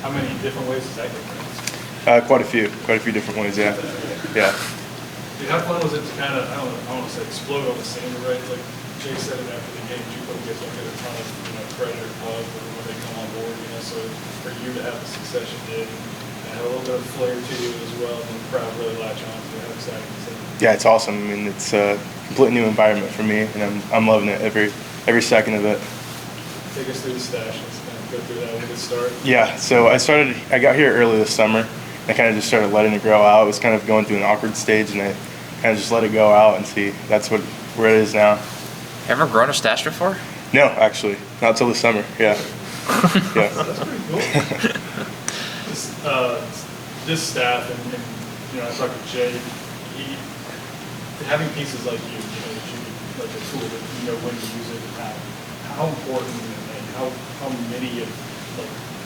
How many different ways does that get pronounced? Quite a few different ways. Yeah. Yeah. Dude, how fun was it to kind of, I don't want to say explode on the standard, right? Like Jay said it after the game, JUCO gets like a ton of, credit or love when they come on board, so for you to have the success you did, and have a little bit of flair to you as well, and the crowd really latch on to you, how exciting is that? Yeah, it's awesome. I mean, it's a completely new environment for me, and I'm loving it every second of it. Take us through the stash. Let's kind of go through that. When did it start? Yeah, so I got here early this summer. I kind of just started letting it grow out. It was kind of going through an awkward stage, and I kind of just let it go out and see. That's where it is now. Ever grown a stash before? No, actually, not till this summer. Yeah. Yeah. That's pretty cool. This staff, and I talked to Jay. Having pieces like you, like a tool that you know when to use it and how important and how many of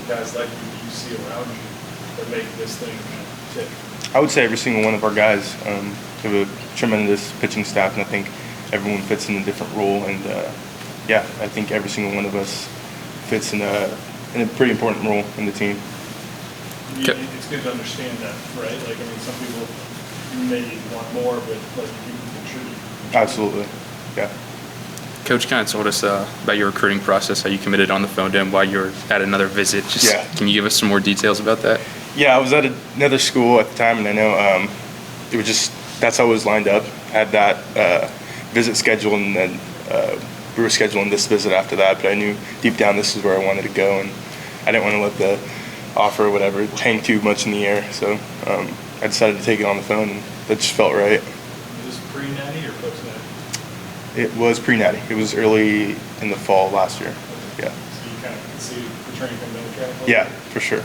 guys like you do you see around you that make this thing kind of tick? I would say every single one of our guys. We have a tremendous pitching staff, and I think everyone fits in a different role. And yeah, I think every single one of us fits in a pretty important role in the team. It's good to understand that, right? Like, some people may want more, but you can contribute. Absolutely, yeah. Coach kind of told us about your recruiting process, how you committed on the phone to him while you were at another visit. Can you give us some more details about that? Yeah, I was at another school at the time, and I know it was just that's how it was lined up. I had that visit scheduled, and then we were scheduling this visit after that. But I knew deep down this is where I wanted to go, and I didn't want to let the offer or whatever hang too much in the air. So I decided to take it on the phone, and that just felt right. Was this pre-natty or post-natty? It was pre-natty. It was early in the fall last year. Okay. Yeah. So you kind of can see the training coming down the track? Yeah, for sure.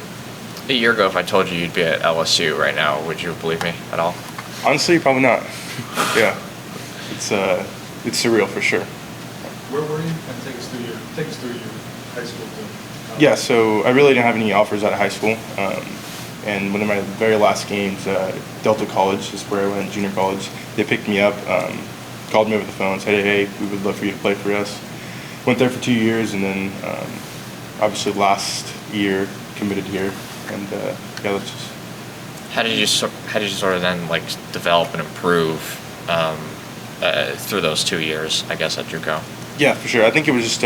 A year ago, if I told you you'd be at LSU right now, would you believe me at all? Honestly, probably not. Yeah. It's surreal for sure. Where were you? And take us through your high school to Yeah, so I really didn't have any offers out of high school. And one of my very last games, Delta College is where I went, junior college. They picked me up, called me over the phone, said, hey, we would love for you to play for us. Went there for 2 years, and then obviously last year committed here. And yeah, that's just. How did you sort of then develop and improve through those 2 years, I guess, at JUCO? Yeah, for sure. I think it was just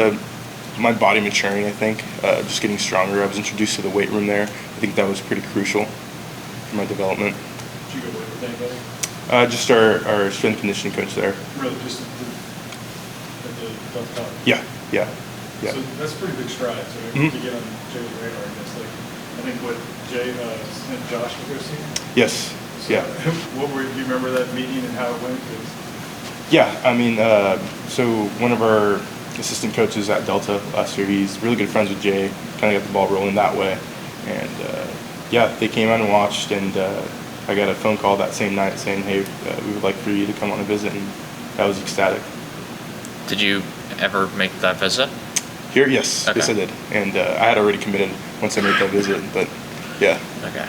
my body maturing. I think just getting stronger. I was introduced to the weight room there. I think that was pretty crucial for my development. Did you go work with anybody? Just our strength conditioning coach there. Really, just at the Delta College? Yeah. So that's a pretty big stride. So to get on Jay's radar, I guess. I think what Jay and Josh to go see. Yes. So Yeah. Do you remember that meeting and how it went? Yeah. I mean, so one of our assistant coaches at Delta last year, he's really good friends with Jay. Kind of got the ball rolling that way, and yeah, they came out and watched, and I got a phone call that same night saying, hey, we would like for you to come on a visit, and I was ecstatic. Did you ever make that visit? Here, yes. Okay. Yes, I did. And I had already committed once I made that visit, but yeah. Okay.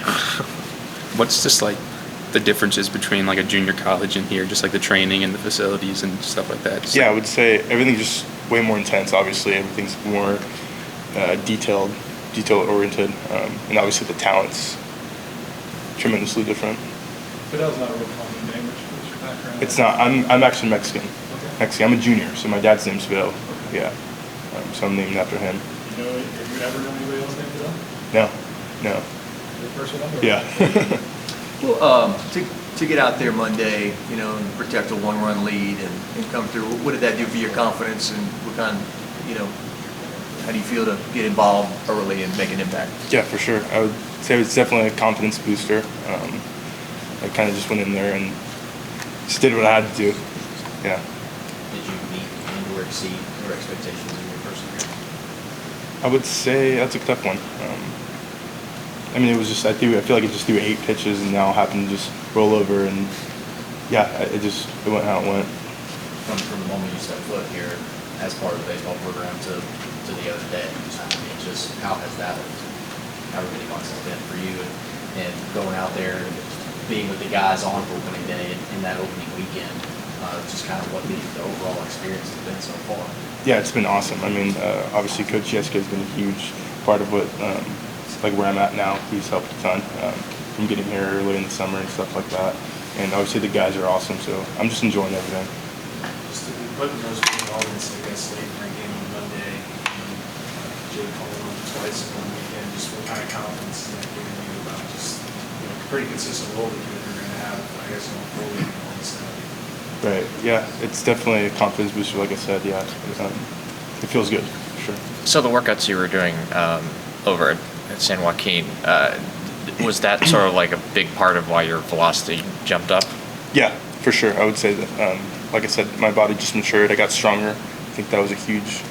What's just the differences between a junior college and here, just the training and the facilities and stuff like that? I would say everything's just way more intense, obviously. Everything's more detail-oriented, and obviously the talent's tremendously different. Fidell's not a real common name. What's your background? It's not. I'm actually Mexican. Okay. Mexican. I'm a junior, so my dad's name's Fidell. Okay. Yeah. So I'm named after him. Have you ever known anybody else named Fidell? No. Your first one? Yeah. Well, to get out there Monday, and protect a one-run lead and come through, what did that do for your confidence, and what kind, how do you feel to get involved early and make an impact? Yeah, for sure. I would say it's definitely a confidence booster. I kind of just went in there and just did what I had to do. Yeah. Did you meet and or exceed your expectations in your first year? I would say that's a tough one. I mean, it was just I feel like it just threw 8 pitches, and now happened to just roll over, and yeah, it went how it went. From the moment you stepped foot here as part of the baseball program to the other day, just how has that looked? How have the months been for you, and going out there and being with the guys on opening day and in that opening weekend, just kind of what the overall experience has been so far? Yeah, it's been awesome. I mean, obviously Coach Yeska has been a huge part of what like where I'm at now, he's helped a ton from getting here early in the summer and stuff like that. And obviously the guys are awesome, so I'm just enjoying everything. Just to be putting those big elements, I guess, late in the game on Monday, Jay calling on twice in one weekend, just what kind of confidence is that giving you about just, pretty consistent role that you're going to have, I guess, going forward and all this stuff? Right, yeah, it's definitely a confidence booster, like I said, yeah. It feels good, for sure. So the workouts you were doing over at San Joaquin, was that sort of like a big part of why your velocity jumped up? Yeah, for sure. I would say that. Like I said, my body just matured. I got stronger. I think that was a huge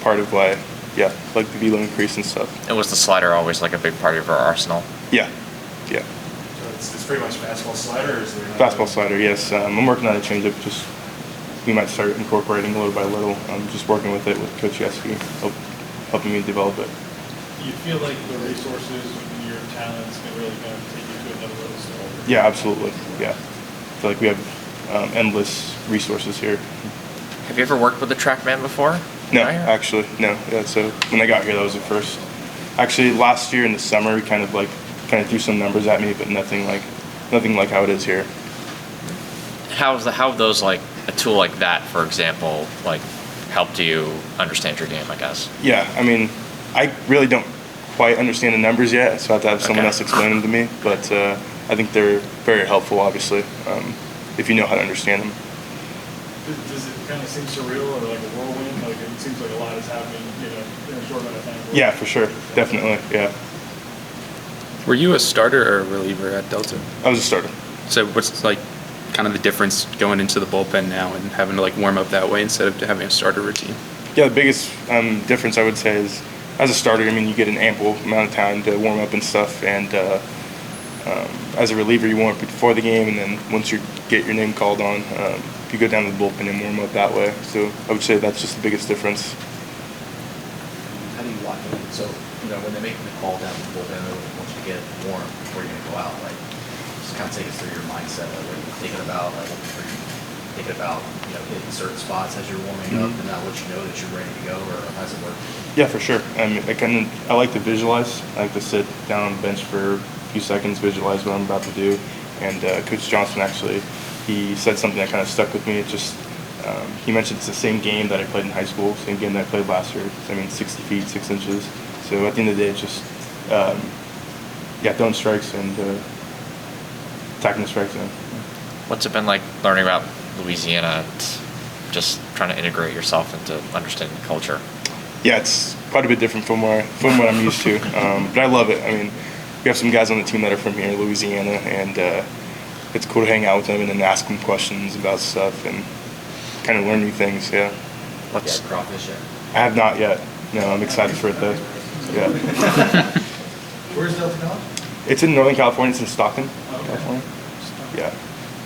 part of why, yeah, like the velo increase and stuff. And was the slider always like a big part of your arsenal? Yeah. So it's pretty much fastball slider, or is there another? Fastball slider, yes. I'm working on a changeup. Just we might start incorporating little by little. I'm just working with it with Coach Yeski, helping me develop it. You feel like the resources and your talents can really kind of take you to another level? So. Yeah, absolutely. Yeah, I feel like we have endless resources here. Have you ever worked with a TrackMan before? No, Prior? actually, no. Yeah, so when I got here, that was the first. Actually, last year in the summer, we kind of threw some numbers at me, but nothing like how it is here. How have those, like a tool like that, for example, like helped you understand your game, I guess? Yeah, I mean, I really don't quite understand the numbers yet, so I have to have someone else explain them to me. But I think they're very helpful, obviously, if you know how to understand them. Does it kind of seem surreal or like a whirlwind? Like it seems like a lot is happening, in a short amount of time. Yeah, for sure, definitely. Yeah, Were you a starter or a reliever at Delta? I was a starter. So what's like kind of the difference going into the bullpen now and having to like warm up that way instead of having a starter routine? Yeah, the biggest difference I would say is as a starter, I mean, you get an ample amount of time to warm up and stuff, and as a reliever, you warm up before the game, and then once you get your name called on, you go down to the bullpen and warm up that way. So I would say that's just the biggest difference. How do you lock in? So, when they make the call down to the bullpen, once you get warm before you're going to go out, like, just kind of take us through your mindset. Like, what are you thinking about? Like, are you thinking about, hitting certain spots as you're warming up and that lets you know that you're ready to go, or how does it work? Yeah, for sure. I mean, I like to visualize. I like to sit down on the bench for a few seconds, visualize what I'm about to do. And Coach Johnson actually, he said something that kind of stuck with me. It just, he mentioned it's the same game that I played in high school, same game that I played last year. I mean, 60 feet, 6 inches. So at the end of the day, it's just, throwing strikes and attacking the strike zone. What's it been like learning about Louisiana and just trying to integrate yourself into understanding the culture? Yeah, it's quite a bit different from what I'm used to, but I love it. I mean, we have some guys on the team that are from here, Louisiana, and it's cool to hang out with them and then ask them questions about stuff and kind of learn new things. Yeah. Yeah, crawfish yet? I have not yet. No, I'm excited for it though. Yeah. Where's Delta College? It's in Northern California. It's in Stockton, Okay. California. Yeah.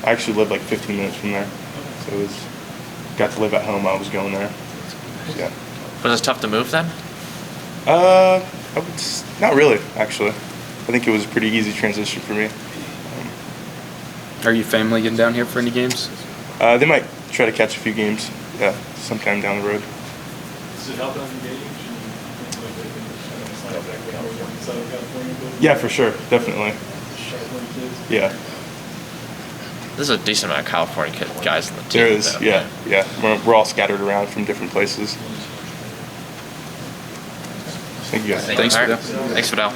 I actually lived like 15 minutes from there, so got to live at home while I was going there. Yeah. Was it tough to move then? Not really, actually. I think it was a pretty easy transition for me. Are you family getting down here for any games? Uh, They might try to catch a few games, yeah, sometime down the road. Does it help out the gauge? It's not exactly how we're in Southern California, but Yeah, for sure, definitely. sharp-wing kids. Yeah, There's a decent amount of California guys in the team. there is. though. Yeah. We're all scattered around from different places. Thank you guys. Thanks, All right. Fidell. Thanks, Fidell.